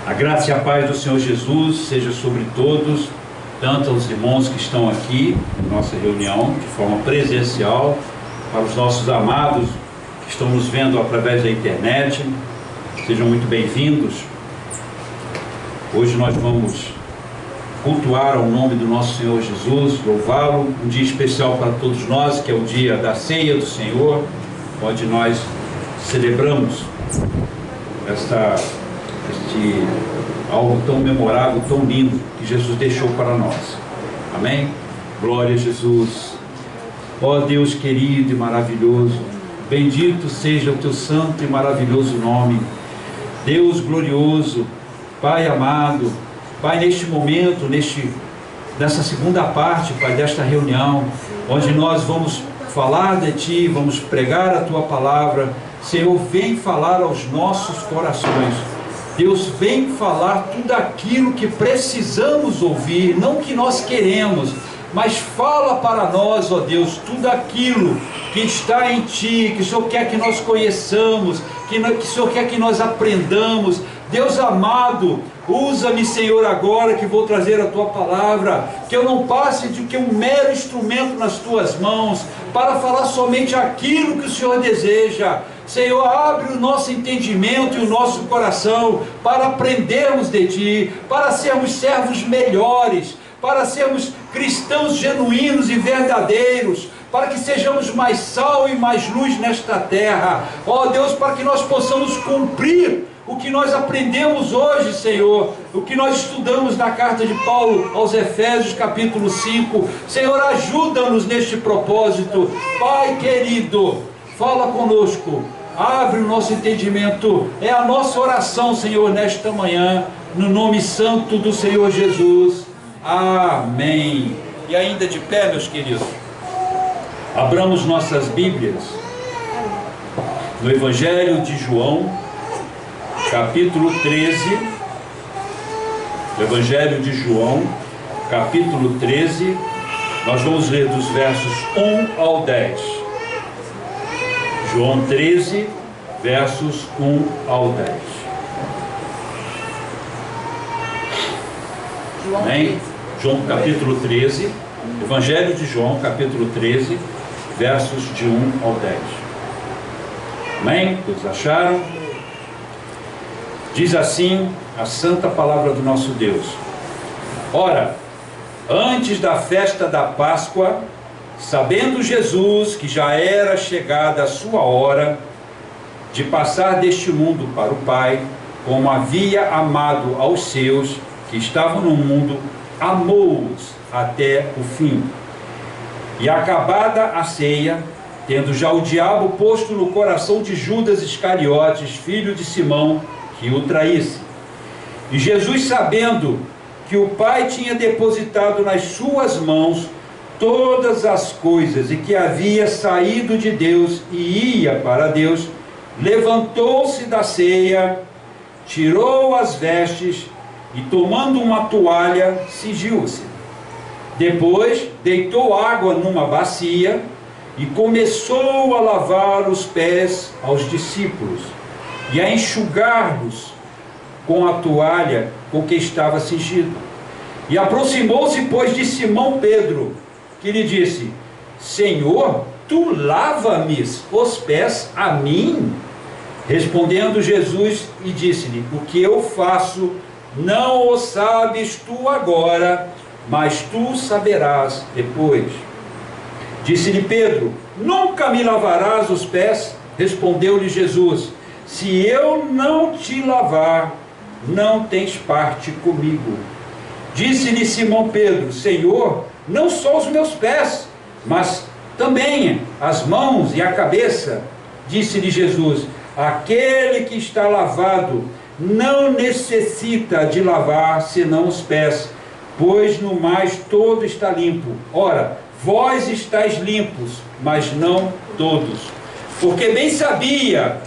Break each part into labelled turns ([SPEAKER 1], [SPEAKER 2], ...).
[SPEAKER 1] A graça e a paz do Senhor Jesus seja sobre todos, tanto os irmãos que estão aqui na nossa reunião, de forma presencial, para os nossos amados que estão nos vendo através da internet. Sejam muito bem-vindos. Hoje nós vamos cultuar ao nome do nosso Senhor Jesus, louvá-lo, um dia especial para todos nós, que é o dia da ceia do Senhor, onde nós celebramos algo tão memorável, tão lindo, que Jesus deixou para nós. Amém? Glória a Jesus. Ó Deus querido e maravilhoso, bendito seja o teu santo e maravilhoso nome. Deus glorioso, Pai amado, Pai, neste momento, nessa segunda parte, Pai, desta reunião, onde nós vamos falar de Ti, vamos pregar a Tua palavra, Senhor, vem falar aos nossos corações. Deus, vem falar tudo aquilo que precisamos ouvir, não que nós queremos, mas fala para nós, ó Deus, tudo aquilo que está em Ti, que o Senhor quer que nós conheçamos, que o Senhor quer que nós aprendamos. Deus amado, usa-me, Senhor, agora que vou trazer a Tua palavra, que eu não passe de que um mero instrumento nas Tuas mãos, para falar somente aquilo que o Senhor deseja. Senhor, abre o nosso entendimento e o nosso coração, para aprendermos de Ti, para sermos servos melhores, para sermos cristãos genuínos e verdadeiros, para que sejamos mais sal e mais luz nesta terra. Ó Deus, para que nós possamos cumprir o que nós aprendemos hoje, Senhor, o que nós estudamos na carta de Paulo aos Efésios, capítulo 5. Senhor, ajuda-nos neste propósito. Pai querido, fala conosco, abre o nosso entendimento. É a nossa oração, Senhor, nesta manhã, no nome santo do Senhor Jesus. Amém. E ainda de pé, meus queridos, abramos nossas Bíblias no Evangelho de João, capítulo 13, Evangelho de João, capítulo 13, nós vamos ler dos versos 1 ao 10. João 13, versos 1 ao 10. Amém? João capítulo 13, Evangelho de João, capítulo 13, versos de 1 ao 10. Amém? Todos acharam? Diz assim a santa palavra do nosso Deus: Ora, antes da festa da Páscoa, sabendo Jesus que já era chegada a sua hora de passar deste mundo para o Pai, como havia amado aos seus que estavam no mundo, amou-os até o fim. E acabada a ceia, tendo já o diabo posto no coração de Judas Iscariotes, filho de Simão, que o traísse, e Jesus, sabendo que o Pai tinha depositado nas suas mãos todas as coisas, e que havia saído de Deus e ia para Deus, levantou-se da ceia, tirou as vestes e, tomando uma toalha, cingiu-se. Depois deitou água numa bacia e começou a lavar os pés aos discípulos e a enxugar-los com a toalha com que estava cingido. E aproximou-se, pois, de Simão Pedro, que lhe disse: Senhor, tu lava-me os pés a mim? Respondendo Jesus e disse-lhe: O que eu faço não o sabes tu agora, mas tu saberás depois. Disse-lhe Pedro: Nunca me lavarás os pés? Respondeu-lhe Jesus: Se eu não te lavar, não tens parte comigo. Disse-lhe Simão Pedro: Senhor, não só os meus pés, mas também as mãos e a cabeça. Disse-lhe Jesus: Aquele que está lavado não necessita de lavar senão os pés, pois no mais todo está limpo. Ora, vós estáis limpos, mas não todos. Porque bem sabia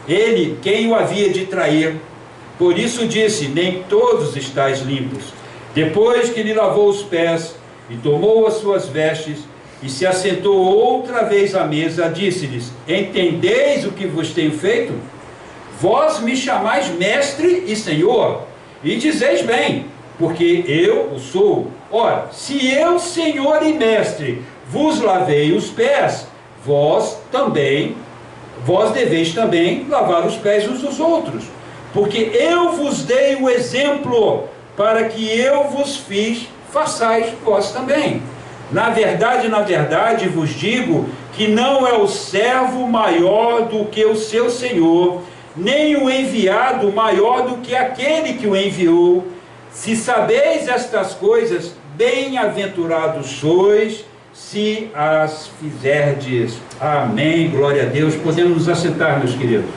[SPEAKER 1] ele quem o havia de trair. Por isso disse: nem todos estáis limpos. Depois que lhe lavou os pés e tomou as suas vestes e se assentou outra vez à mesa, disse-lhes: entendeis o que vos tenho feito? Vós me chamais mestre e senhor, e dizeis bem, porque eu o sou. Ora, se eu, Senhor e Mestre, vos lavei os pés, vós deveis também lavar os pés uns dos outros, porque eu vos dei o exemplo, para que eu vos fiz, façais vós também. Na verdade vos digo, que não é o servo maior do que o seu senhor, nem o enviado maior do que aquele que o enviou. Se sabeis estas coisas, bem-aventurados sois, se as fizerdes. Amém, glória a Deus. Podemos nos assentar, meus queridos.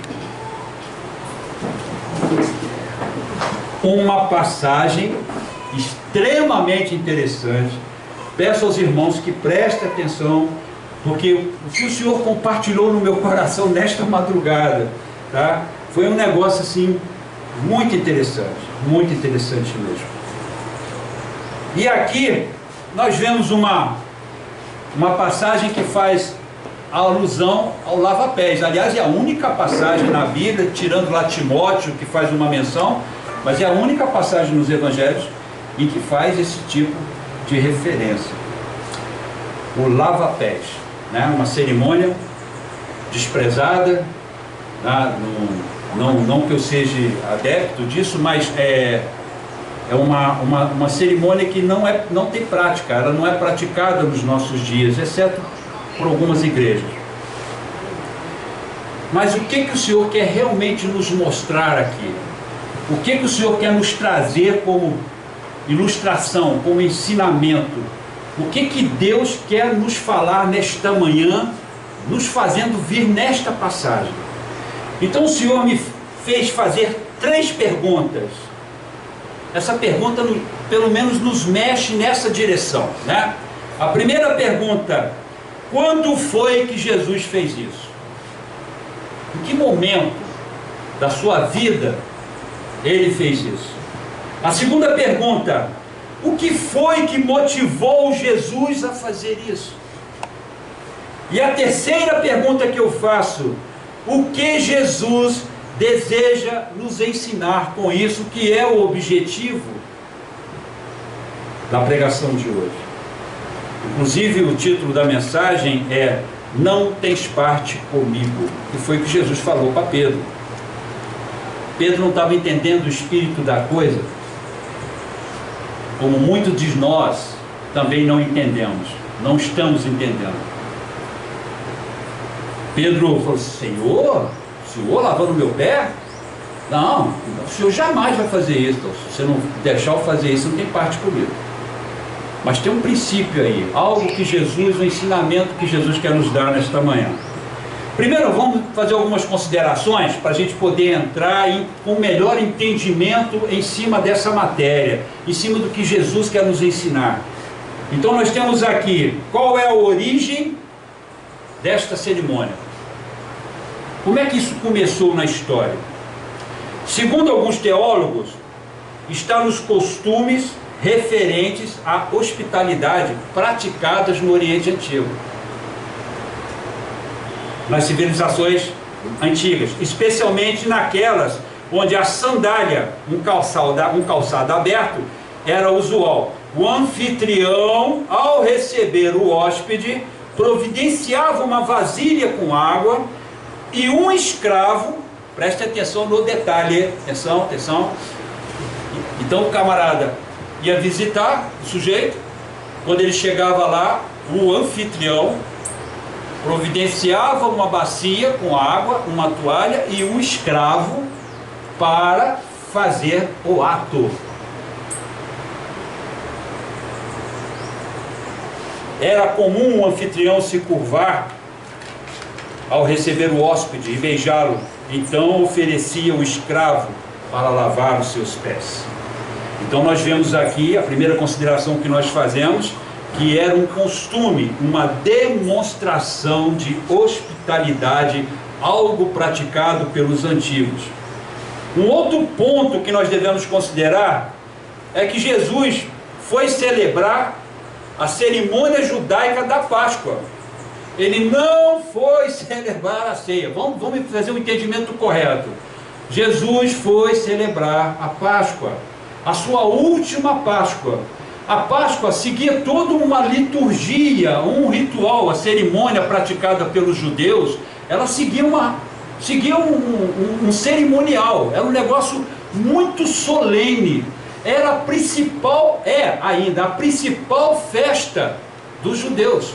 [SPEAKER 1] Uma passagem extremamente interessante. Peço aos irmãos que prestem atenção, porque o que o Senhor compartilhou no meu coração nesta madrugada, tá? Foi um negócio assim muito interessante mesmo. E aqui nós vemos uma passagem que faz alusão ao lava-pés. Aliás, é a única passagem na Bíblia, tirando lá Timóteo, que faz uma menção, mas é a única passagem nos Evangelhos em que faz esse tipo de referência. O lava-pés, né? Uma cerimônia desprezada, tá? Não que eu seja adepto disso, mas é uma cerimônia que não tem prática, ela não é praticada nos nossos dias, exceto por algumas igrejas. Mas o que o Senhor quer realmente nos mostrar aqui? O que o Senhor quer nos trazer como ilustração, como ensinamento? O que Deus quer nos falar nesta manhã, nos fazendo vir nesta passagem? Então o Senhor me fez fazer 3 perguntas. Essa pergunta pelo menos nos mexe nessa direção, né? A primeira pergunta: quando foi que Jesus fez isso? Em que momento da sua vida ele fez isso? A segunda pergunta: o que foi que motivou Jesus a fazer isso? E a terceira pergunta que eu faço: o que Jesus deseja nos ensinar com isso, que é o objetivo da pregação de hoje? Inclusive o título da mensagem é "Não tens parte comigo", que foi o que Jesus falou para Pedro. Pedro não estava entendendo o espírito da coisa, como muitos de nós também não entendemos, não estamos entendendo. Pedro falou: Senhor lavando meu pé? Não, o Senhor jamais vai fazer isso. Se você não deixar eu fazer isso, não tem parte comigo. Mas tem um princípio aí, algo que Jesus, um ensinamento que Jesus quer nos dar nesta manhã. Primeiro vamos fazer algumas considerações para a gente poder entrar com melhor entendimento em cima dessa matéria, em cima do que Jesus quer nos ensinar. Então nós temos aqui, qual é a origem desta cerimônia? Como é que isso começou na história? Segundo alguns teólogos, está nos costumes referentes à hospitalidade praticadas no Oriente Antigo, nas civilizações antigas, especialmente naquelas onde a sandália, um calçado aberto, era usual. O anfitrião, ao receber o hóspede, providenciava uma vasilha com água, e um escravo, preste atenção no detalhe, atenção. Então o camarada ia visitar o sujeito. Quando ele chegava lá, o anfitrião providenciava uma bacia com água, uma toalha e um escravo para fazer o ato. Era comum o anfitrião se curvar ao receber o hóspede e beijá-lo. Então oferecia o escravo para lavar os seus pés. Então nós vemos aqui a primeira consideração que nós fazemos, que era um costume, uma demonstração de hospitalidade, algo praticado pelos antigos. Um outro ponto que nós devemos considerar é que Jesus foi celebrar a cerimônia judaica da Páscoa. Ele não foi celebrar a ceia. Vamos fazer um entendimento correto. Jesus foi celebrar a Páscoa. a sua última Páscoa. A Páscoa seguia toda uma liturgia, um ritual, a cerimônia praticada pelos judeus, ela seguia um cerimonial, era um negócio muito solene, era a principal, ainda a principal festa dos judeus.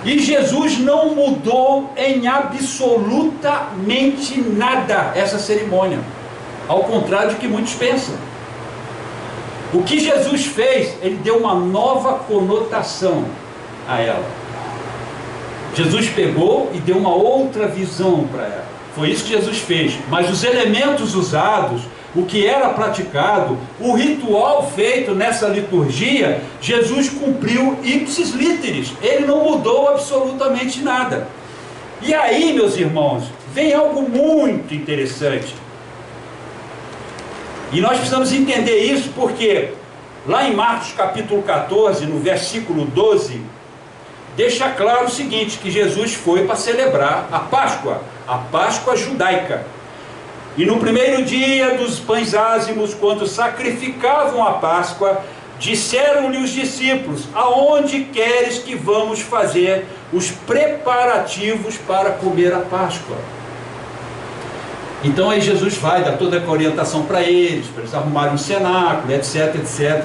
[SPEAKER 1] E Jesus não mudou em absolutamente nada essa cerimônia, ao contrário do que muitos pensam. O que Jesus fez, ele deu uma nova conotação a ela. Jesus pegou e deu uma outra visão para ela. Foi isso que Jesus fez. Mas os elementos usados, o que era praticado, o ritual feito nessa liturgia, Jesus cumpriu ipsis literis. Ele não mudou absolutamente nada. E aí, meus irmãos, vem algo muito interessante. E nós precisamos entender isso porque lá em Marcos capítulo 14, no versículo 12, deixa claro o seguinte, que Jesus foi para celebrar a Páscoa judaica. E no primeiro dia dos pães ázimos, quando sacrificavam a Páscoa, disseram-lhe os discípulos: aonde queres que vamos fazer os preparativos para comer a Páscoa? Então aí Jesus vai dar toda a orientação para eles arrumarem um cenáculo, etc, etc.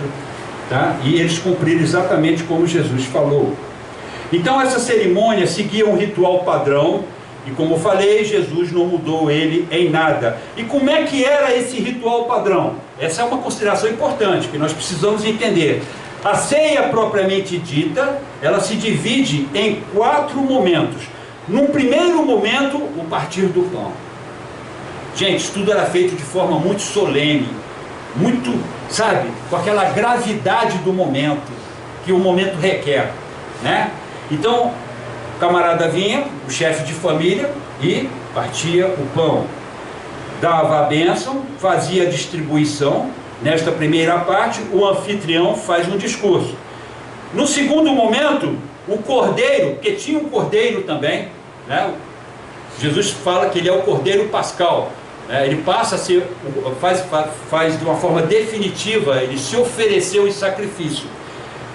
[SPEAKER 1] Tá? E eles cumpriram exatamente como Jesus falou. Então essa cerimônia seguia um ritual padrão, e como eu falei, Jesus não mudou ele em nada. E como é que era esse ritual padrão? Essa é uma consideração importante, que nós precisamos entender. A ceia propriamente dita, ela se divide em 4 momentos. Num primeiro momento, o partir do pão. Gente, isso tudo era feito de forma muito solene, muito, sabe, com aquela gravidade do momento, que o momento requer, né? Então, o camarada vinha, o chefe de família, e partia o pão. Dava a bênção, fazia a distribuição. Nesta primeira parte, o anfitrião faz um discurso. No segundo momento, o cordeiro, porque tinha um cordeiro também, né? Jesus fala que ele é o cordeiro pascal. Ele passa a ser, faz de uma forma definitiva, ele se ofereceu em sacrifício.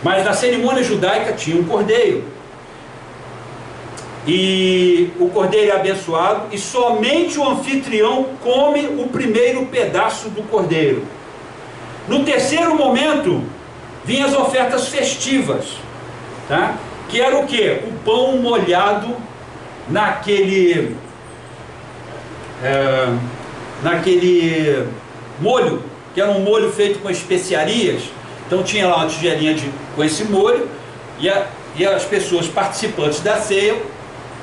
[SPEAKER 1] Mas na cerimônia judaica tinha um cordeiro. E o cordeiro é abençoado, e somente o anfitrião come o primeiro pedaço do cordeiro. No terceiro momento, vinham as ofertas festivas, tá? Que era o quê? O pão molhado naquele molho, que era um molho feito com especiarias. Então tinha lá uma tigelinha com esse molho, e as pessoas participantes da ceia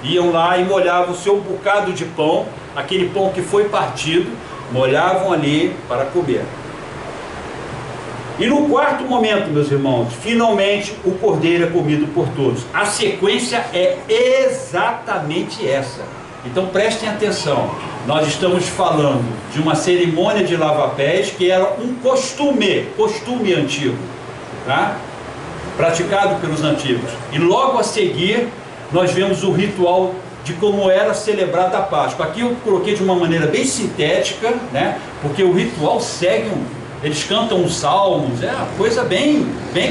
[SPEAKER 1] iam lá e molhavam o seu bocado de pão, aquele pão que foi partido, molhavam ali para comer. E no quarto momento, meus irmãos, finalmente o cordeiro é comido por todos. A sequência é exatamente essa. Então prestem atenção, nós estamos falando de uma cerimônia de lava-pés que era um costume antigo, tá? Praticado pelos antigos. E logo a seguir nós vemos o ritual de como era celebrada a Páscoa. Aqui eu coloquei de uma maneira bem sintética, né? Porque o ritual segue eles cantam os salmos, é uma coisa bem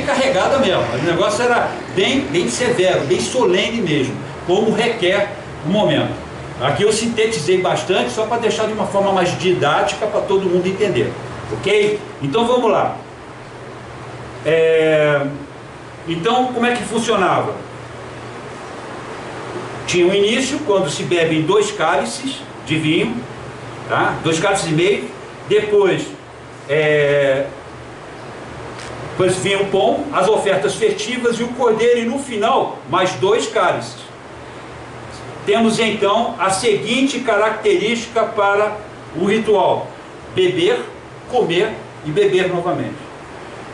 [SPEAKER 1] carregada mesmo. O negócio era bem severo, bem solene mesmo, como requer o momento. Aqui eu sintetizei bastante, só para deixar de uma forma mais didática para todo mundo entender, ok? Então vamos lá. Então como é que funcionava? Tinha um início, quando se bebem 2 cálices de vinho, tá? 2 cálices e meio. Depois vinha o pão, as ofertas festivas e o cordeiro, e no final mais 2 cálices. Temos então a seguinte característica para o ritual: beber, comer e beber novamente.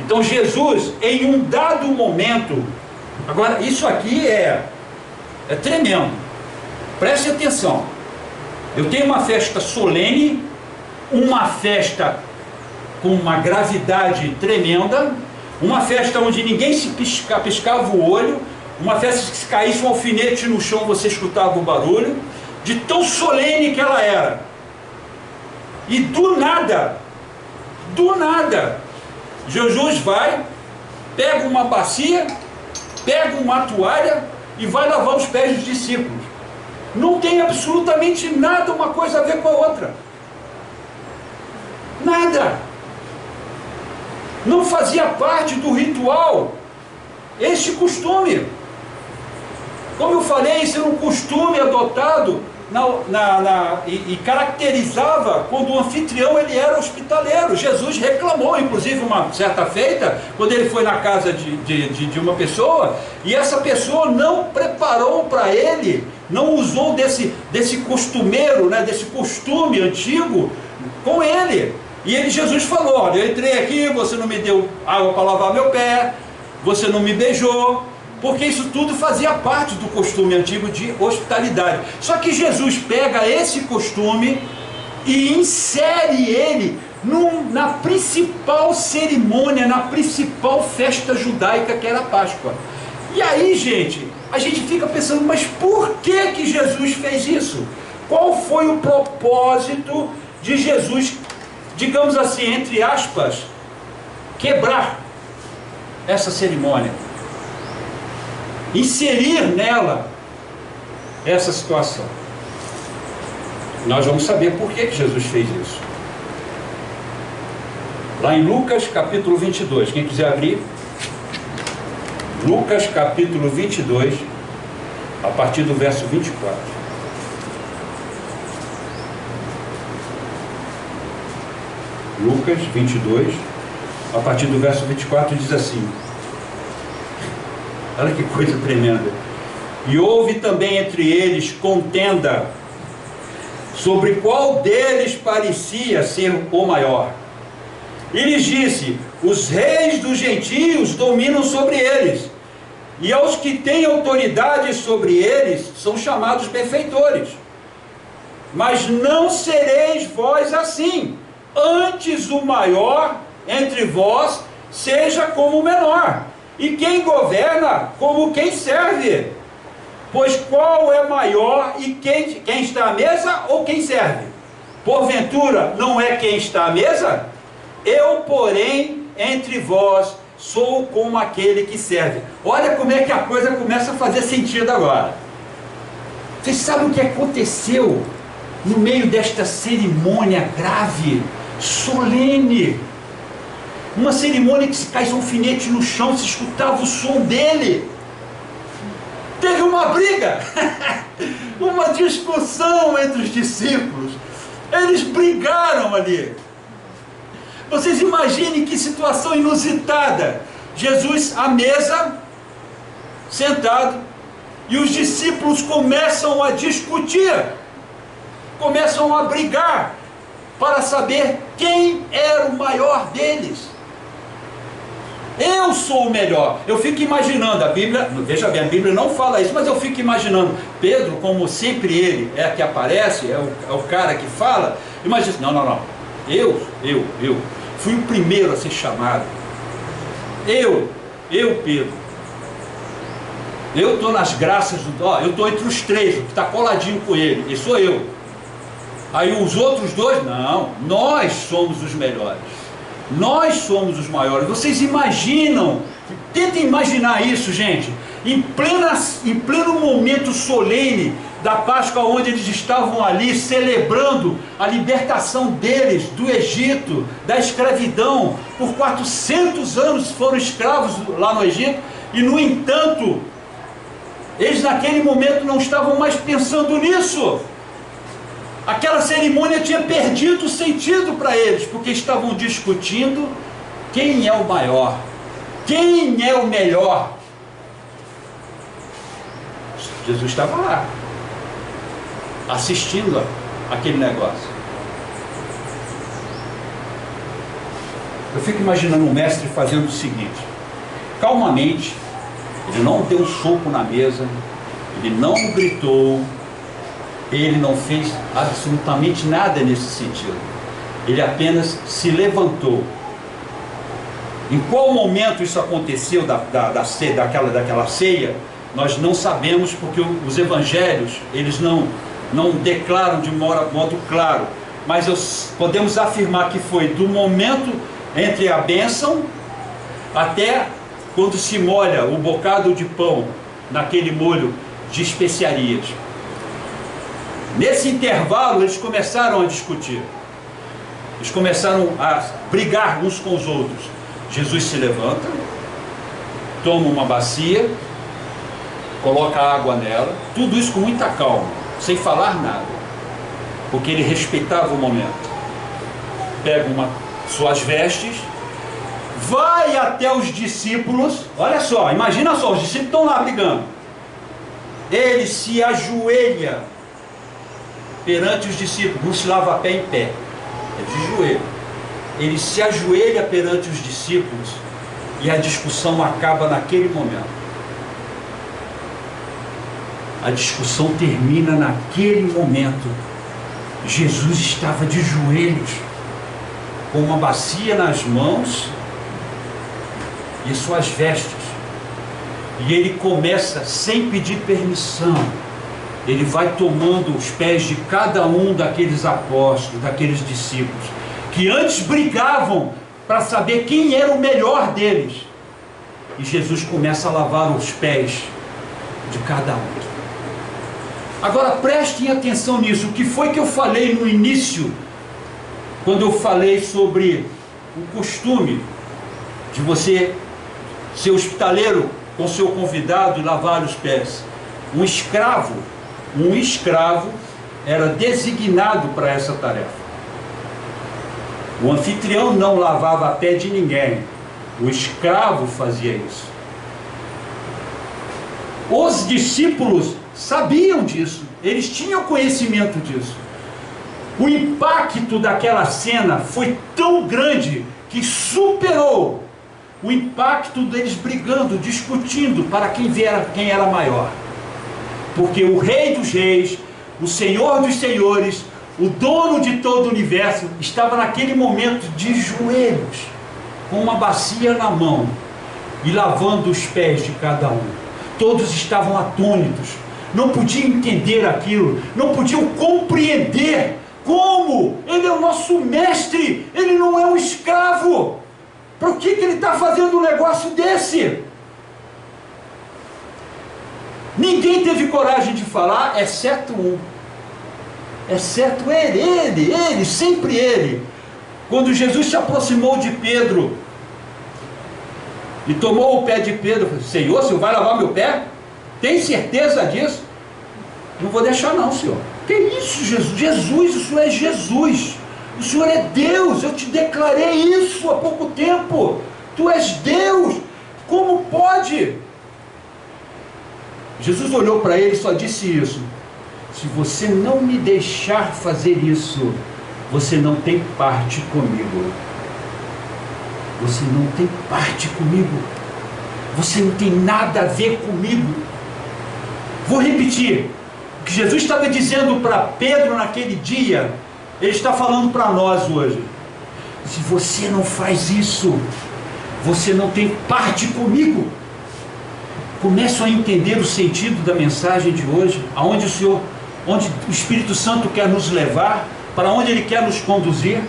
[SPEAKER 1] Então Jesus, em um dado momento, agora isso aqui é tremendo, preste atenção. Eu tenho uma festa solene, uma festa com uma gravidade tremenda, uma festa onde ninguém se piscava o olho, uma festa que se caísse um alfinete no chão você escutava o barulho, de tão solene que ela era. E do nada Do nada, Jesus vai, pega uma bacia, pega uma toalha e vai lavar os pés dos discípulos. Não tem absolutamente nada uma coisa a ver com a outra. Nada. Não fazia parte do ritual este costume. Como eu falei, isso era um costume adotado e caracterizava quando o anfitrião ele era hospitaleiro. Jesus reclamou, inclusive, uma certa feita, quando ele foi na casa de uma pessoa, e essa pessoa não preparou para ele, não usou desse costumeiro, né, desse costume antigo com ele. E Jesus falou: olha, eu entrei aqui, você não me deu água para lavar meu pé, você não me beijou, porque isso tudo fazia parte do costume antigo de hospitalidade. Só que Jesus pega esse costume e insere ele na principal cerimônia, na principal festa judaica, que era a Páscoa. E aí, gente, a gente fica pensando, mas por que Jesus fez isso? Qual foi o propósito de Jesus, digamos assim, entre aspas, quebrar essa cerimônia? Inserir nela essa situação. Nós vamos saber por que Jesus fez isso. Lá em Lucas capítulo 22, quem quiser abrir, Lucas capítulo 22, a partir do verso 24. Lucas 22, a partir do verso 24, diz assim: olha que coisa tremenda. E houve também entre eles contenda sobre qual deles parecia ser o maior. E lhes disse: os reis dos gentios dominam sobre eles, e aos que têm autoridade sobre eles são chamados benfeitores. Mas não sereis vós assim. Antes o maior entre vós seja como o menor, e quem governa como quem serve. Pois qual é maior, e quem está à mesa ou quem serve? Porventura não é quem está à mesa? Eu, porém, entre vós sou como aquele que serve. Olha como é que a coisa começa a fazer sentido agora. Vocês sabem o que aconteceu no meio desta cerimônia grave, solene? Uma cerimônia que se caísse um alfinete no chão, se escutava o som dele. Teve uma briga, uma discussão entre os discípulos. Eles brigaram ali. Vocês imaginem que situação inusitada. Jesus à mesa, sentado, e os discípulos começam a discutir, começam a brigar, para saber quem era o maior deles. Eu sou o melhor. Eu fico imaginando, a Bíblia, veja bem, a Bíblia não fala isso, mas eu fico imaginando Pedro, como sempre ele é que aparece, é o cara que fala. Imagina, não, eu fui o primeiro a ser chamado. Eu Pedro, eu estou nas graças eu estou entre os três, que está coladinho com ele, e sou eu. Aí os outros dois, não, nós somos os melhores, nós somos os maiores. Vocês imaginam, tentem imaginar isso, gente, em pleno momento solene da Páscoa, onde eles estavam ali celebrando a libertação deles do Egito, da escravidão. Por 400 anos foram escravos lá no Egito, e no entanto, eles naquele momento não estavam mais pensando nisso. Aquela cerimônia tinha perdido o sentido para eles, porque estavam discutindo quem é o maior, quem é o melhor. Jesus estava lá, assistindo aquele negócio. Eu fico imaginando o mestre fazendo o seguinte: calmamente, ele não deu um soco na mesa, ele não gritou, ele não fez absolutamente nada nesse sentido. Ele apenas se levantou. Em qual momento isso aconteceu daquela ceia, nós não sabemos, porque os evangelhos, eles não declaram de modo claro. mas podemos afirmar que foi do momento entre a bênção até quando se molha o bocado de pão naquele molho de especiarias. Nesse intervalo eles começaram a discutir, eles começaram a brigar uns com os outros. Jesus se levanta, toma uma bacia, coloca água nela, tudo isso com muita calma, sem falar nada, porque ele respeitava o momento. Pega suas vestes, vai até os discípulos. Olha só, imagina só, os discípulos estão lá brigando. Ele se ajoelha perante os discípulos, não se lava pé em pé, é de joelho. Ele se ajoelha perante os discípulos e a discussão acaba naquele momento. A discussão termina naquele momento. Jesus estava de joelhos, com uma bacia nas mãos e suas vestes. E ele começa, sem pedir permissão, ele vai tomando os pés de cada um daqueles apóstolos, daqueles discípulos, que antes brigavam para saber quem era o melhor deles. E Jesus começa a lavar os pés de cada um. Agora prestem atenção nisso. O que foi que eu falei no início, quando eu falei sobre o costume de você ser hospitaleiro com seu convidado e lavar os pés? Um escravo era designado para essa tarefa. O anfitrião não lavava a pé de ninguém, o escravo fazia isso. Os discípulos sabiam disso, eles tinham conhecimento disso. O impacto daquela cena foi tão grande que superou o impacto deles brigando, discutindo para quem era maior. Porque o Rei dos Reis, o Senhor dos Senhores, o dono de todo o universo, estava naquele momento de joelhos, com uma bacia na mão e lavando os pés de cada um. Todos estavam atônitos, não podiam entender aquilo, não podiam compreender como ele é o nosso mestre, ele não é um escravo. Por que ele está fazendo um negócio desse? Ninguém teve coragem de falar, exceto um. Exceto ele, sempre ele. Quando Jesus se aproximou de Pedro e tomou o pé de Pedro, falou: Senhor, o senhor vai lavar meu pé? Tem certeza disso? Não vou deixar não, Senhor. Que isso, Jesus? Jesus, o Senhor é Jesus. O Senhor é Deus. Eu te declarei isso há pouco tempo. Tu és Deus. Como pode? Jesus olhou para ele e só disse isso: se você não me deixar fazer isso, você não tem parte comigo. Você não tem parte comigo. Você não tem nada a ver comigo. Vou repetir. O que Jesus estava dizendo para Pedro naquele dia, ele está falando para nós hoje. Se você não faz isso, você não tem parte comigo. Começam a entender o sentido da mensagem de hoje, aonde onde o Espírito Santo quer nos levar, para onde Ele quer nos conduzir.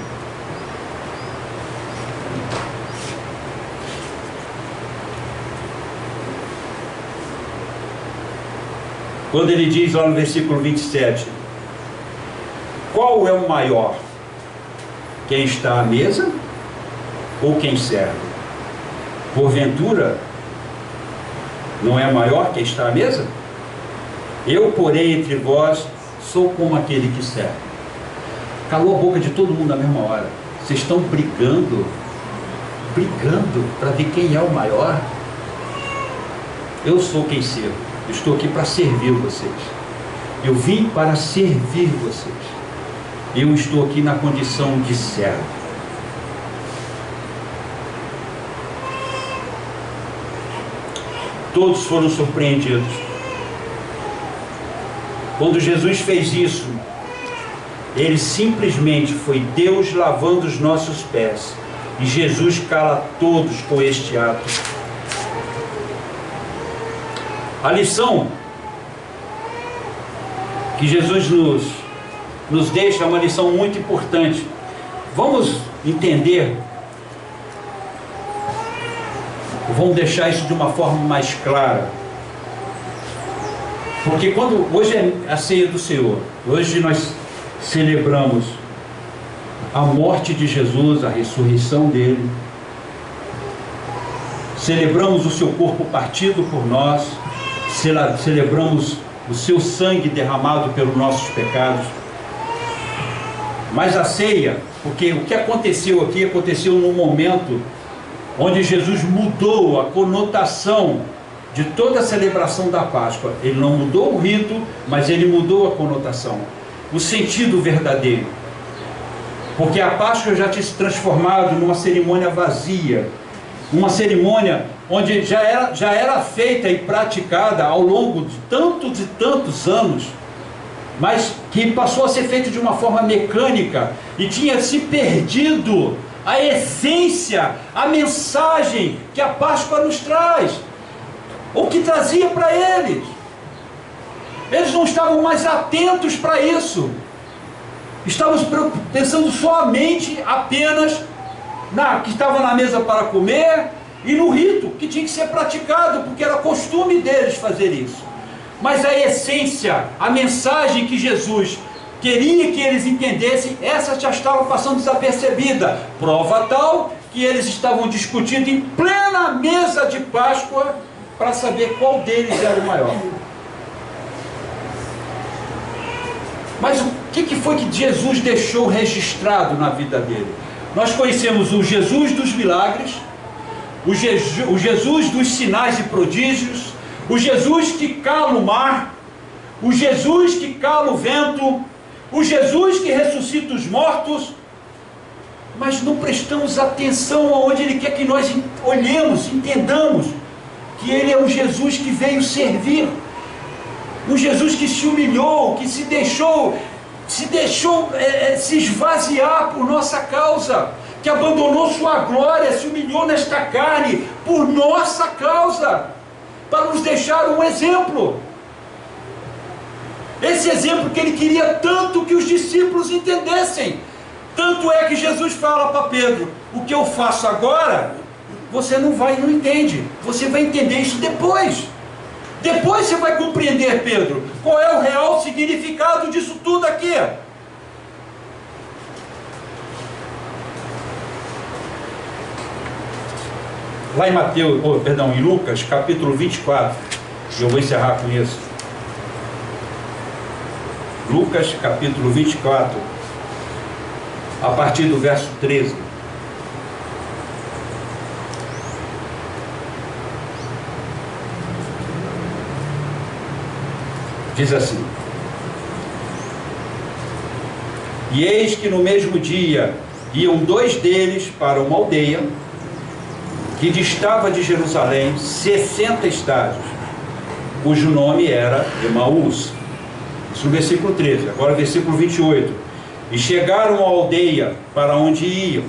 [SPEAKER 1] Quando ele diz lá no versículo 27, qual é o maior? Quem está à mesa ou quem serve? Porventura, não é maior quem está à mesa? Eu, porém, entre vós, sou como aquele que serve. Calou a boca de todo mundo na mesma hora. Vocês estão brigando para ver quem é o maior? Eu sou quem sirvo. Eu estou aqui para servir vocês. Eu vim para servir vocês. Eu estou aqui na condição de servo. Todos foram surpreendidos. Quando Jesus fez isso, ele simplesmente foi Deus lavando os nossos pés. E Jesus cala todos com este ato. A lição que Jesus nos deixa uma lição muito importante. Vamos entender, vamos deixar isso de uma forma mais clara. Porque hoje é a ceia do Senhor, hoje nós celebramos a morte de Jesus, a ressurreição dele, celebramos o seu corpo partido por nós, celebramos o seu sangue derramado pelos nossos pecados. Mas a ceia, porque o que aconteceu aqui, aconteceu num momento onde Jesus mudou a conotação de toda a celebração da Páscoa. Ele não mudou o rito, mas ele mudou a conotação, o sentido verdadeiro. Porque a Páscoa já tinha se transformado numa cerimônia vazia, uma cerimônia onde já era feita e praticada ao longo de tantos e tantos anos, mas que passou a ser feita de uma forma mecânica e tinha se perdido a essência, a mensagem que a Páscoa nos traz, o que trazia para eles. Eles não estavam mais atentos para isso, estavam pensando somente apenas que estava na mesa para comer e no rito que tinha que ser praticado, porque era costume deles fazer isso. Mas a essência, a mensagem que Jesus queria que eles entendessem, essa já estava passando desapercebida. Prova tal que eles estavam discutindo em plena mesa de Páscoa para saber qual deles era o maior. Mas o que foi que Jesus deixou registrado na vida dele? Nós conhecemos o Jesus dos milagres, o Jesus dos sinais e prodígios, o Jesus que cala o mar, o Jesus que cala o vento, o Jesus que ressuscita os mortos, mas não prestamos atenção aonde Ele quer que nós olhemos, entendamos que Ele é o Jesus que veio servir, um Jesus que se humilhou, que se deixou se esvaziar por nossa causa, que abandonou sua glória, se humilhou nesta carne por nossa causa, para nos deixar um exemplo. Esse exemplo que ele queria tanto que os discípulos entendessem. Tanto é que Jesus fala para Pedro: o que eu faço agora, você não entende, você vai entender isso depois. Depois você vai compreender, Pedro, qual é o real significado disso tudo aqui. Lá em em Lucas, capítulo 24, e eu vou encerrar com isso. Lucas, capítulo 24, a partir do verso 13. Diz assim: e eis que no mesmo dia iam dois deles para uma aldeia que distava de Jerusalém 60 estádios, cujo nome era Emaús. Isso no versículo 13. Agora versículo 28. E chegaram à aldeia para onde iam,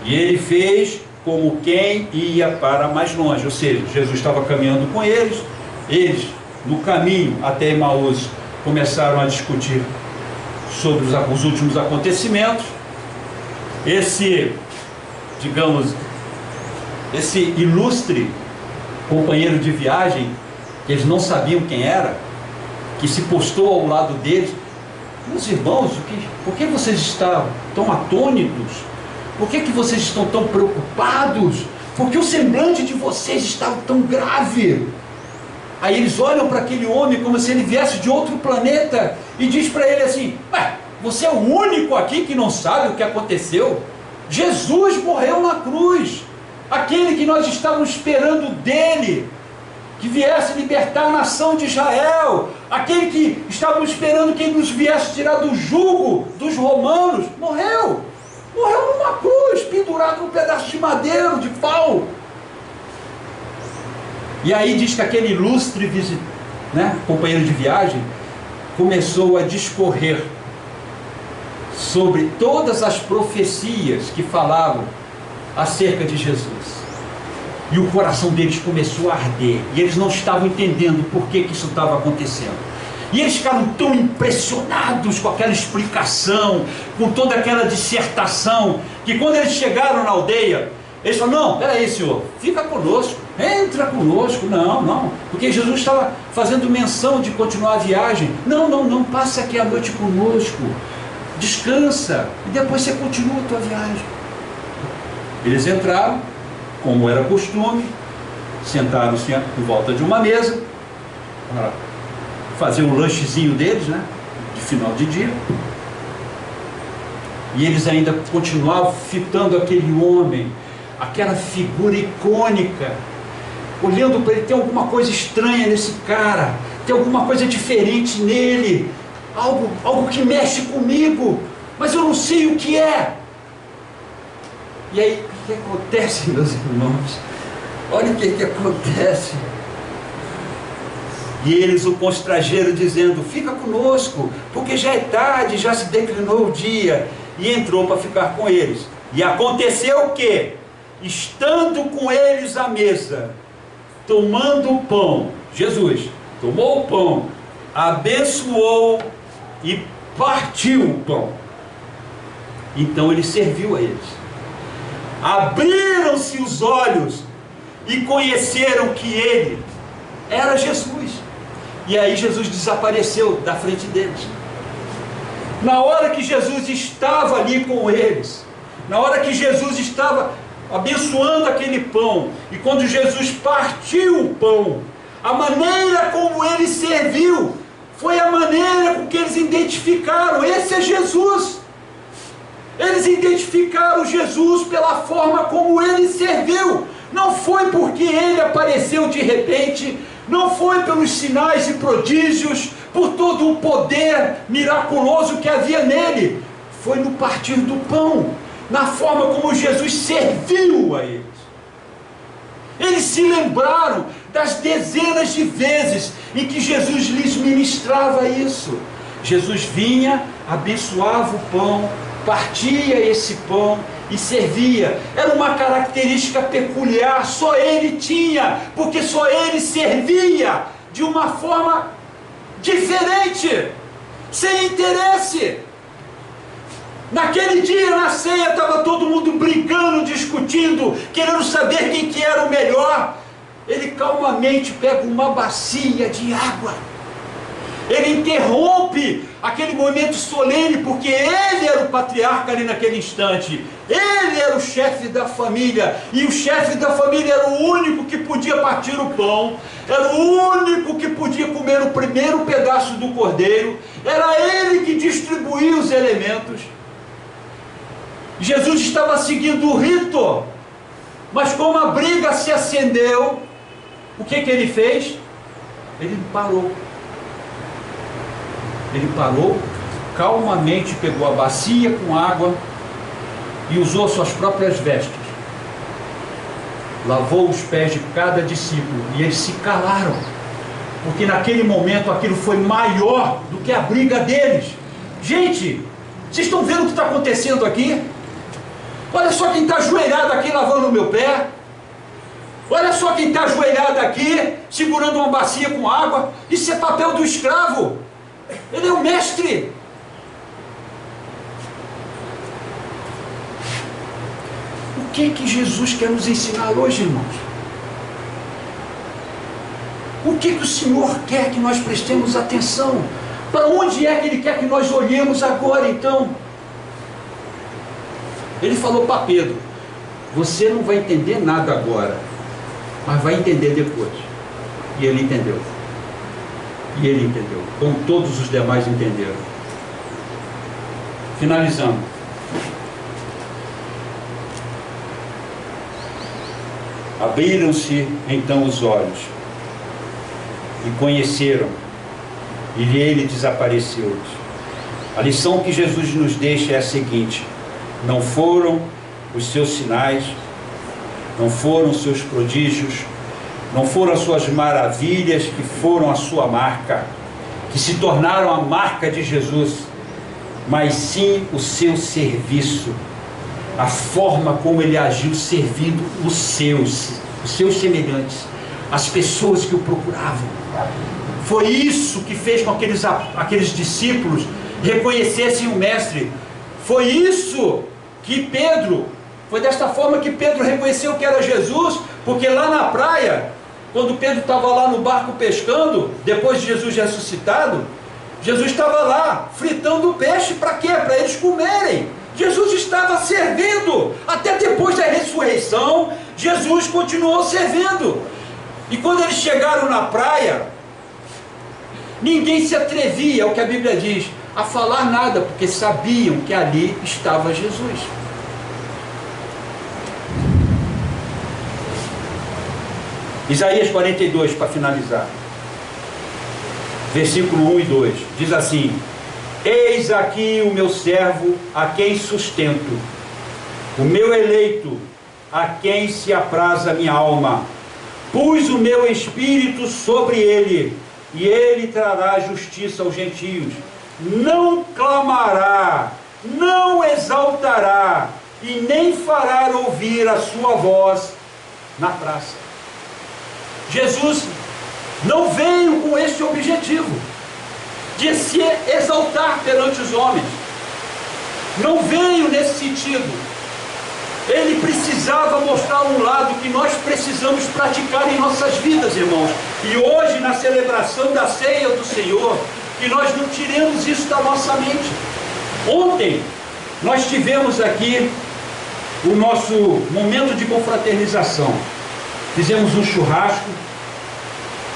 [SPEAKER 1] e ele fez como quem ia para mais longe. Ou seja, Jesus estava caminhando com eles, no caminho até Emaús começaram a discutir sobre os últimos acontecimentos. Esse ilustre companheiro de viagem, que eles não sabiam quem era, que se postou ao lado deles: meus irmãos, por que vocês estão tão atônitos? Por que vocês estão tão preocupados? Por que o semblante de vocês está tão grave? Aí eles olham para aquele homem como se ele viesse de outro planeta e diz para ele assim: você é o único aqui que não sabe o que aconteceu? Jesus morreu na cruz, aquele que nós estávamos esperando dele, que viesse libertar a nação de Israel, aquele que estávamos esperando que ele nos viesse tirar do jugo dos romanos, morreu numa cruz, pendurado num pedaço de madeira, de pau. E aí diz que aquele ilustre companheiro de viagem começou a discorrer sobre todas as profecias que falavam acerca de Jesus. E o coração deles começou a arder, e eles não estavam entendendo por que isso estava acontecendo. E eles ficaram tão impressionados com aquela explicação, com toda aquela dissertação, que quando eles chegaram na aldeia, eles falaram: não, peraí, senhor, fica conosco, entra conosco. Não, porque Jesus estava fazendo menção de continuar a viagem. Não, passa aqui a noite conosco, descansa, e depois você continua a tua viagem. Eles entraram, como era costume, sentaram-se em volta de uma mesa, para fazer um lanchezinho deles, né, de final de dia. E eles ainda continuavam fitando aquele homem, aquela figura icônica, olhando para ele. Tem alguma coisa estranha nesse cara, tem alguma coisa diferente nele, algo que mexe comigo, mas eu não sei o que é. E aí, o que acontece, meus irmãos? Olha o que acontece. E eles o constrangeram, dizendo: fica conosco, porque já é tarde, já se declinou o dia. E entrou para ficar com eles. E aconteceu o quê? Estando com eles à mesa, tomando o pão, Jesus tomou o pão, abençoou e partiu o pão. Então ele serviu a eles. Abriram-se os olhos e conheceram que ele era Jesus. E aí Jesus desapareceu da frente deles. Na hora que Jesus estava ali com eles, na hora que Jesus estava abençoando aquele pão, e quando Jesus partiu o pão, a maneira como ele serviu foi a maneira com que eles identificaram: esse é Jesus. Eles identificaram Jesus pela forma como ele serviu. Não foi porque ele apareceu de repente, não foi pelos sinais e prodígios, por todo o poder miraculoso que havia nele. Foi no partir do pão, na forma como Jesus serviu a eles. Eles se lembraram das dezenas de vezes em que Jesus lhes ministrava isso. Jesus vinha, abençoava o pão, partia esse pão e servia. Era uma característica peculiar, só ele tinha, porque só ele servia de uma forma diferente, sem interesse. Naquele dia, na ceia, estava todo mundo brincando, discutindo, querendo saber quem que era o melhor. Ele calmamente pega uma bacia de água, ele interrompe aquele momento solene, porque ele era o patriarca ali naquele instante, ele era o chefe da família, e o chefe da família era o único que podia partir o pão, era o único que podia comer o primeiro pedaço do cordeiro, era ele que distribuía os elementos. Jesus estava seguindo o rito, mas como a briga se acendeu, o que ele fez? Ele parou. Ele parou, calmamente pegou a bacia com água e usou suas próprias vestes. Lavou os pés de cada discípulo e eles se calaram, porque naquele momento aquilo foi maior do que a briga deles. Gente, vocês estão vendo o que está acontecendo aqui? Olha só quem está ajoelhado aqui lavando o meu pé. Olha só quem está ajoelhado aqui segurando uma bacia com água. Isso é papel do escravo. Ele é o mestre. O que Jesus quer nos ensinar hoje, irmãos? O que o Senhor quer que nós prestemos atenção? Para onde é que Ele quer que nós olhemos agora, então? Ele falou para Pedro: você não vai entender nada agora, mas vai entender depois. E ele entendeu. E ele entendeu, como todos os demais entenderam. Finalizando. Abriram-se então os olhos e conheceram, e ele desapareceu. A lição que Jesus nos deixa é a seguinte: não foram os seus sinais, não foram os seus prodígios, não foram as suas maravilhas que foram a sua marca, que se tornaram a marca de Jesus, mas sim o seu serviço, a forma como ele agiu servindo os seus semelhantes, as pessoas que o procuravam. Foi isso que fez com que aqueles discípulos reconhecessem o Mestre. Foi isso que Pedro, foi desta forma que Pedro reconheceu que era Jesus, porque lá na praia, quando Pedro estava lá no barco pescando, depois de Jesus ressuscitado, Jesus estava lá fritando o peixe, para quê? Para eles comerem. Jesus estava servindo, até depois da ressurreição, Jesus continuou servindo. E quando eles chegaram na praia, ninguém se atrevia, é o que a Bíblia diz, a falar nada, porque sabiam que ali estava Jesus. Isaías 42, para finalizar, versículo 1 e 2, diz assim: eis aqui o meu servo, a quem sustento, o meu eleito, a quem se apraz a minha alma. Pus o meu espírito sobre ele, e ele trará justiça aos gentios. Não clamará, não exaltará, e nem fará ouvir a sua voz na praça. Jesus não veio com esse objetivo de se exaltar perante os homens. Não veio nesse sentido. Ele precisava mostrar um lado que nós precisamos praticar em nossas vidas, irmãos. E hoje, na celebração da ceia do Senhor, que nós não tiremos isso da nossa mente. Ontem, nós tivemos aqui o nosso momento de confraternização. Fizemos um churrasco,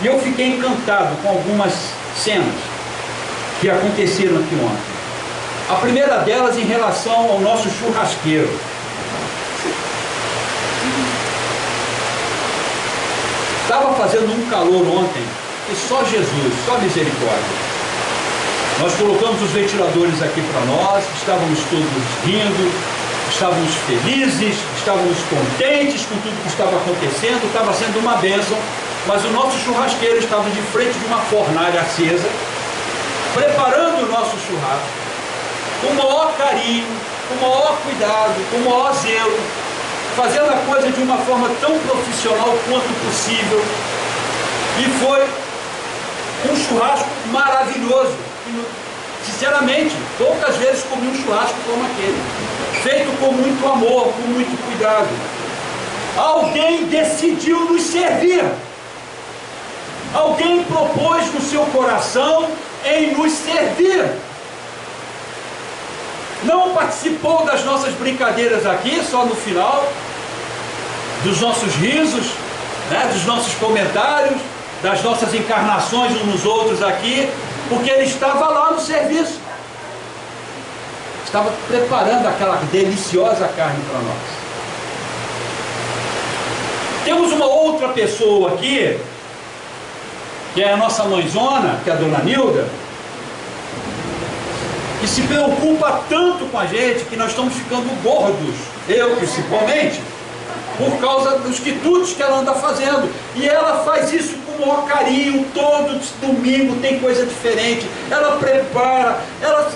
[SPEAKER 1] e eu fiquei encantado com algumas cenas que aconteceram aqui ontem. A primeira delas em relação ao nosso churrasqueiro. Estava fazendo um calor ontem, e só Jesus, só misericórdia. Nós colocamos os ventiladores aqui para nós, estávamos todos rindo, estávamos felizes, estávamos contentes com tudo que estava acontecendo, estava sendo uma bênção, mas o nosso churrasqueiro estava de frente de uma fornalha acesa, preparando o nosso churrasco, com o maior carinho, com o maior cuidado, com o maior zelo, fazendo a coisa de uma forma tão profissional quanto possível, e foi um churrasco maravilhoso. Sinceramente, poucas vezes comi um churrasco como aquele, feito com muito amor, com muito cuidado. Alguém decidiu nos servir, alguém propôs no seu coração em nos servir. Não participou das nossas brincadeiras aqui, só no final, dos nossos risos, né, dos nossos comentários, das nossas encarnações uns nos outros aqui, porque ele estava lá no serviço, estava preparando aquela deliciosa carne para nós. Temos uma outra pessoa aqui, que é a nossa mãezona, que é a dona Nilda, que se preocupa tanto com a gente, que nós estamos ficando gordos, eu principalmente, por causa dos quitutes que ela anda fazendo. E ela faz isso com o maior carinho, todo domingo tem coisa diferente, ela prepara,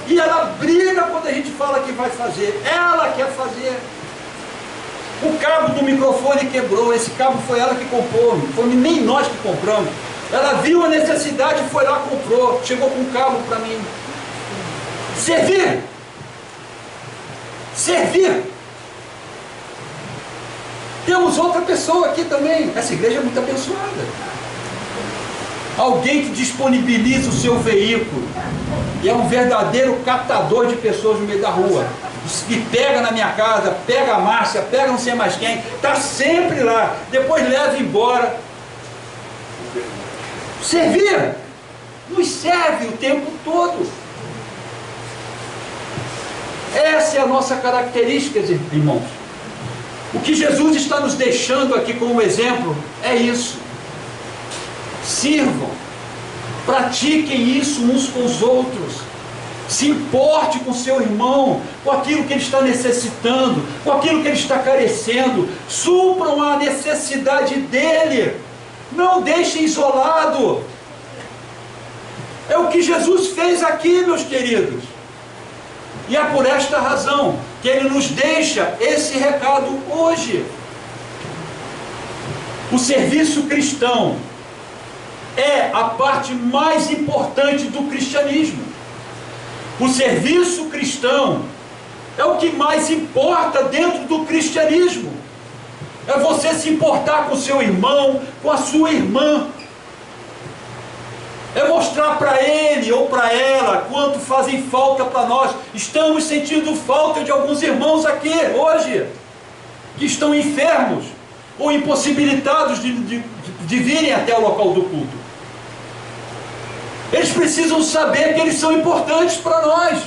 [SPEAKER 1] e ela briga quando a gente fala que vai fazer, ela quer fazer. O cabo do microfone quebrou, esse cabo foi ela que comprou, não foi nem nós que compramos. Ela viu a necessidade e foi lá, comprou, chegou com um cabo para mim. Servir. Servir. Temos outra pessoa aqui também. Essa igreja é muito abençoada. Alguém que disponibiliza o seu veículo e é um verdadeiro catador de pessoas no meio da rua. Que pega na minha casa, pega a Márcia, pega não sei mais quem, está sempre lá, depois leva embora. Servir. Nos serve o tempo todo. Essa é a nossa característica, irmãos. O que Jesus está nos deixando aqui como exemplo é isso. Sirvam, pratiquem isso uns com os outros, se importe com seu irmão, com aquilo que ele está necessitando, com aquilo que ele está carecendo, supram a necessidade dele, não deixem isolado. É o que Jesus fez aqui, meus queridos. E é por esta razão que ele nos deixa esse recado hoje. O serviço cristão é a parte mais importante do cristianismo. O serviço cristão é o que mais importa dentro do cristianismo. É você se importar com o seu irmão, com a sua irmã. É mostrar para ele ou para ela quanto fazem falta para nós. Estamos sentindo falta de alguns irmãos aqui hoje, que estão enfermos ou impossibilitados de virem até o local do culto. Eles precisam saber que eles são importantes para nós.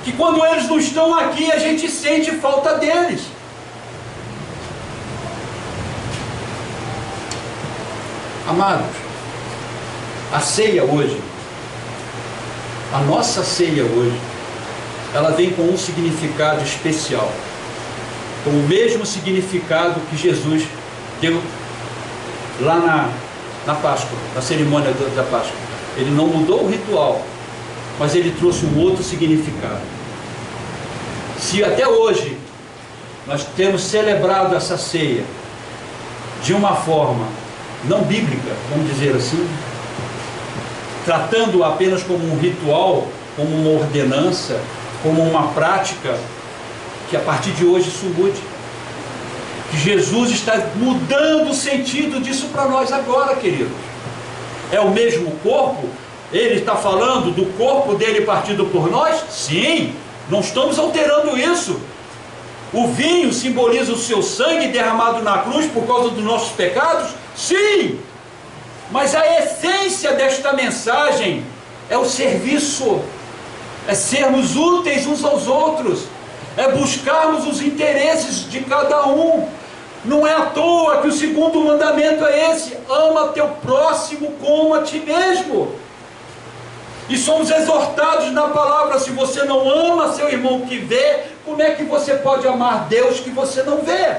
[SPEAKER 1] Que quando eles não estão aqui, a gente sente falta deles. Amados, a ceia hoje, a nossa ceia hoje, ela vem com um significado especial, com o mesmo significado que Jesus deu lá na Páscoa, na cerimônia da Páscoa. Ele não mudou o ritual, mas ele trouxe um outro significado. Se até hoje nós temos celebrado essa ceia de uma forma não bíblica, vamos dizer assim, tratando apenas como um ritual, como uma ordenança, como uma prática, que a partir de hoje isso mude. Que Jesus está mudando o sentido disso para nós agora, queridos. É o mesmo corpo? Ele está falando do corpo dele partido por nós? Sim, não estamos alterando isso. O vinho simboliza o seu sangue derramado na cruz por causa dos nossos pecados? Sim, mas a essência desta mensagem é o serviço, é sermos úteis uns aos outros, é buscarmos os interesses de cada um. Não é à toa que o segundo mandamento é esse: ama teu próximo como a ti mesmo. E somos exortados na palavra: se você não ama seu irmão que vê, como é que você pode amar Deus que você não vê?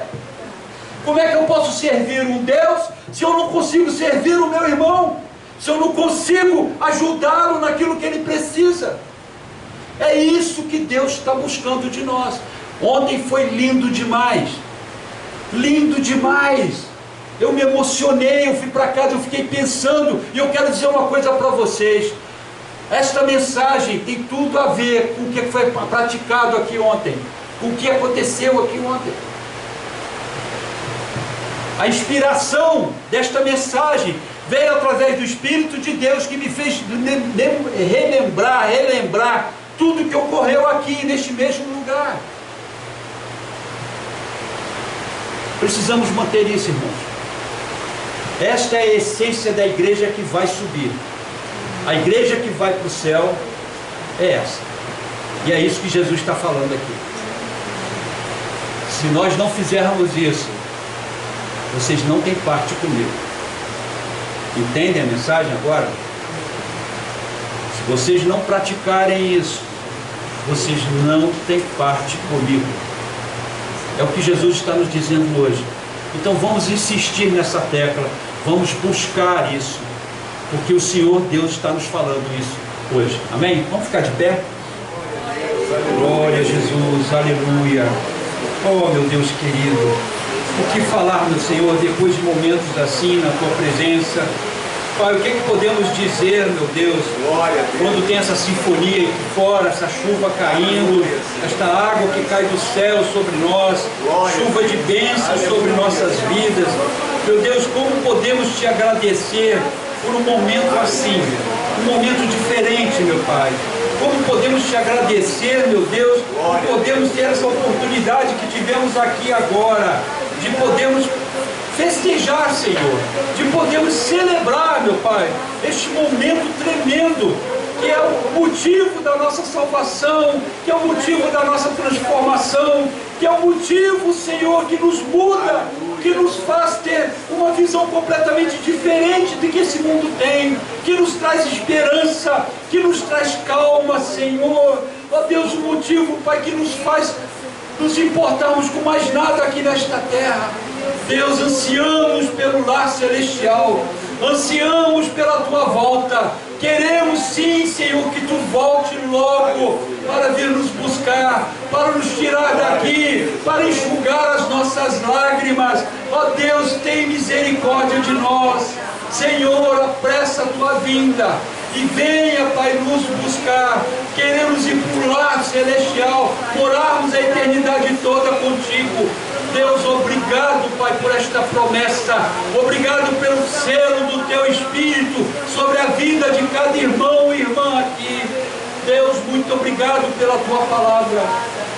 [SPEAKER 1] Como é que eu posso servir um Deus se eu não consigo servir o meu irmão? Se eu não consigo ajudá-lo naquilo que ele precisa? É isso que Deus está buscando de nós. Ontem foi lindo demais. Lindo demais. Eu me emocionei, eu fui para casa, eu fiquei pensando, e eu quero dizer uma coisa para vocês. Esta mensagem tem tudo a ver com o que foi praticado aqui ontem, com o que aconteceu aqui ontem. A inspiração desta mensagem veio através do Espírito de Deus, que me fez relembrar tudo que ocorreu aqui neste mesmo lugar. Precisamos manter isso, irmãos. Esta é a essência da igreja que vai subir. A igreja que vai para o céu é essa. E é isso que Jesus está falando aqui. Se nós não fizermos isso, vocês não têm parte comigo. Entendem a mensagem agora? Se vocês não praticarem isso, vocês não têm parte comigo. É o que Jesus está nos dizendo hoje. Então vamos insistir nessa tecla, vamos buscar isso, porque o Senhor Deus está nos falando isso hoje. Amém? Vamos ficar de pé? Glória a Jesus, aleluia. Oh meu Deus querido, o que falar, meu Senhor, depois de momentos assim na Tua presença? Pai, o que podemos dizer, meu Deus, quando tem essa sinfonia aqui fora, essa chuva caindo, esta água que cai do céu sobre nós, chuva de bênçãos sobre nossas vidas. Meu Deus, como podemos Te agradecer por um momento assim, um momento diferente, meu Pai. Como podemos Te agradecer, meu Deus, por podermos ter essa oportunidade que tivemos aqui agora, de podermos festejar, Senhor, de podermos celebrar, meu Pai, este momento tremendo, que é o motivo da nossa salvação, que é o motivo da nossa transformação, que é o motivo, Senhor, que nos muda, que nos faz ter uma visão completamente diferente do que esse mundo tem, que nos traz esperança, que nos traz calma, Senhor. Ó Deus, o motivo, Pai, que nos faz nos importarmos com mais nada aqui nesta terra. Deus, ansiamos pelo lar celestial, ansiamos pela Tua volta. Queremos sim, Senhor, que Tu volte logo para vir nos buscar, para nos tirar daqui, para enxugar as nossas as lágrimas. Ó Deus, tem misericórdia de nós. Senhor, apressa a tua vinda e venha, Pai, nos buscar. Queremos ir para o lar celestial, morarmos a eternidade toda contigo. Deus, obrigado, Pai, por esta promessa. Obrigado pelo selo do teu Espírito sobre a vida de cada irmão e irmã aqui. Deus, muito obrigado pela tua palavra.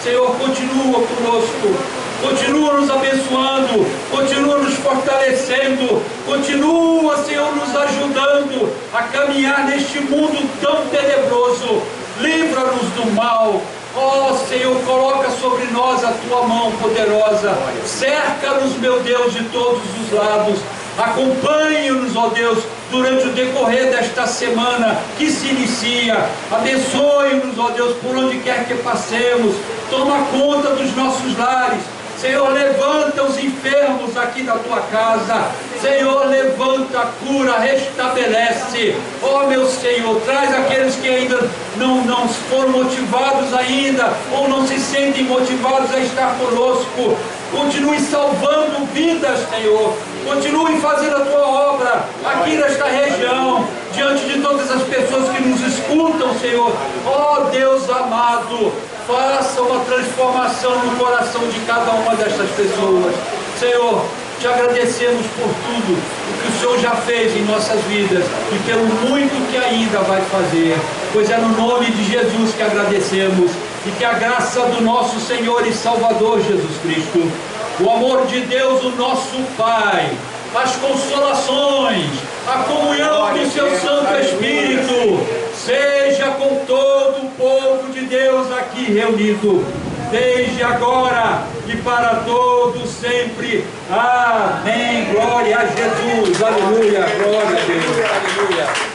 [SPEAKER 1] Senhor, continua conosco, continua nos abençoando, continua nos fortalecendo, continua, Senhor, nos ajudando a caminhar neste mundo tão tenebroso. Livra-nos do mal. Ó Senhor, coloca sobre nós a tua mão poderosa. Cerca-nos, meu Deus, de todos os lados. Acompanhe-nos, ó Deus, durante o decorrer desta semana que se inicia. Abençoe-nos, ó Deus, por onde quer que passemos. Toma conta dos nossos lares. Senhor, levanta os enfermos aqui da tua casa. Senhor, levanta, cura, restabelece. Ó meu Senhor, traz aqueles que ainda não foram motivados ainda, ou não se sentem motivados a estar conosco. Continue salvando vidas, Senhor. Continue fazendo a tua obra aqui nesta região, diante de todas as pessoas que nos escutam, Senhor. Ó Deus amado, faça uma transformação no coração de cada uma destas pessoas. Senhor, te agradecemos por tudo o que o Senhor já fez em nossas vidas e pelo muito que ainda vai fazer, pois é no nome de Jesus que agradecemos, e que a graça do nosso Senhor e Salvador Jesus Cristo, o amor de Deus, o nosso Pai, as consolações, a comunhão do seu Santo Espírito, seja com todo o povo de Deus aqui reunido, desde agora e para todos sempre. Amém. Glória a Jesus. Aleluia. Glória a Deus. Aleluia.